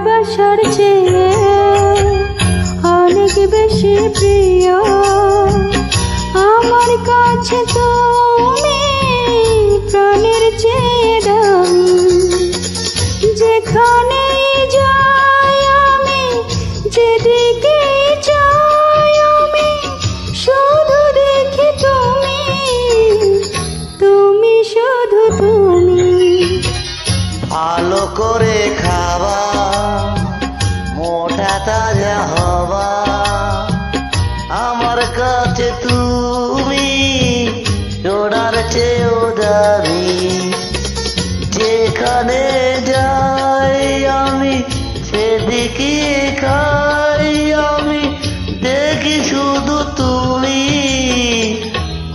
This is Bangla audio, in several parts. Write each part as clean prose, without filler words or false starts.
ভালোবাসার চেয়ে অনেক বেশি প্রিয় আমার কাছে তুমি, প্রাণের চেয়ে দামি। যেখানে যাই আমি, যেদিকে যাই আমি, শুধু দেখি তুমি, তুমি শুধু তুমি। ভালো করে খাওয়া, মোটা তাজা হওয়া, আমার কাছে তুমি সোনার চেয়েও দামি। যেখানে যাই আমি, সেদিকে খাই আমি, দেখি শুধু তুমি,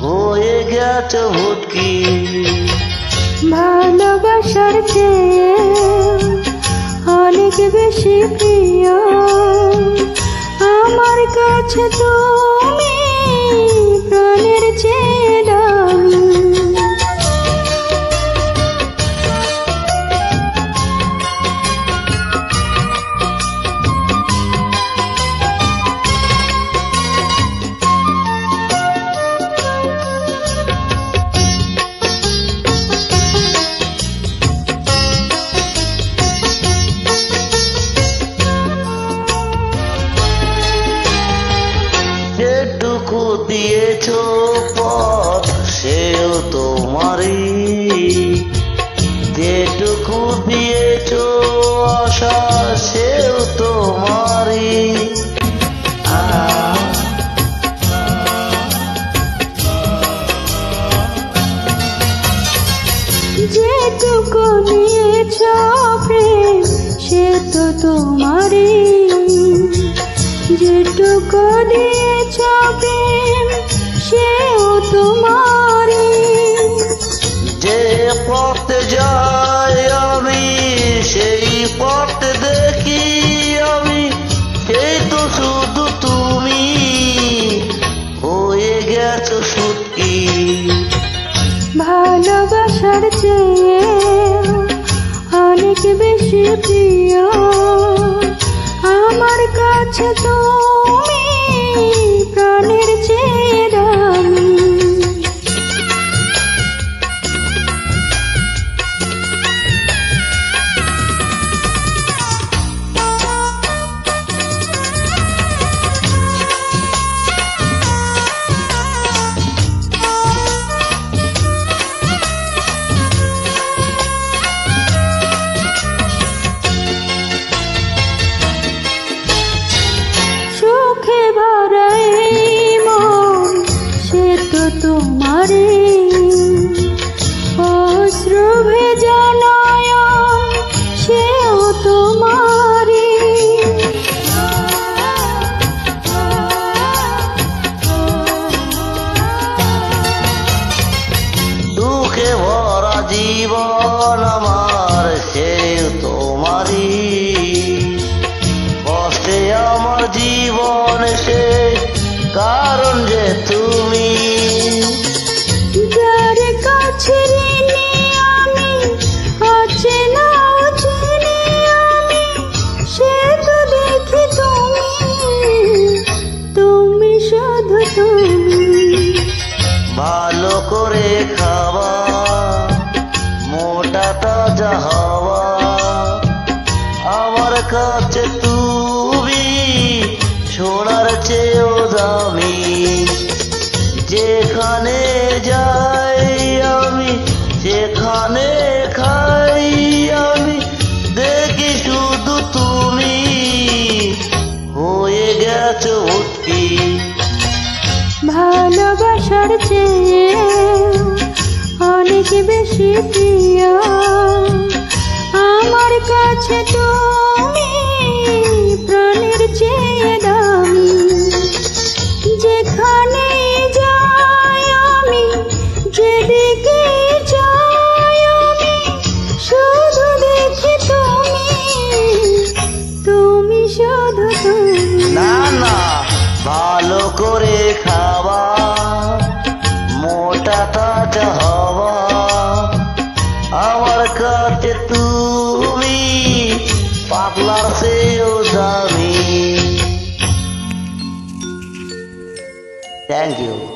হয়ে গেছো ভুটকি। ভালোবাসার চেয়ে অনেক বেশি প্রিয় আমার কাছে তুমি, প্রাণের চেয়ে দামি। যেটুকু দিয়েছ পথ সেও তোমারই, যেটুকু দিয়েছ আশা সেও তোমারই। যেটুকু নিয়েছ প্রেম সে তো তোমারই, যেটুকু দিয়েছ প্রেম সেও তোমারই। যে পথে যাই আমি, সেই পথে দেখি আমি, সেই তো শুধু তুমি, হয়ে গেছো সুটকি। ভালোবাসার চেয়ে অনেক বেশি প্রিয় আমার কাছে তুমি, প্রাণের চেয়ে দামি। সুখে ভরা এই মন সে তো তোমারই, অশ্রু ভেজা নয়ন সেও তোমারই। দুঃখে ভরা জীবন আমার সেও তোমারই, কষ্টে আমার জীবন সে কারণ যে তুমি। যার কাছে ঋণী আমি, অচেনাও চিনি আমি, সে তো দেখি তুমি, তুমি শুধু তুমি। ভালো করে খাওয়া, মোটা তাজা হওয়া, আমার কাছে তুমি সোনার চেয়েও দামি। যেখানে যাই আমি, যেখানে খাই আমি, দেখি শুধু তুমি, হয়ে গেছো ভর্তি। ভালোবাসার চেয়ে অনেক বেশি প্রিয় আমার কাছে তুমি, প্রাণের চেয়ে দামি। যেখানে যাই আমি, যেদিকে যাই আমি, শুধু দেখি তুমি, তুমি শুধু তুমি। না না, ভালো করে খাওয়া, মোটা তাজা হওয়া, আমার কাছে তুমি পাতলার চেয়েও দামি। Thank you.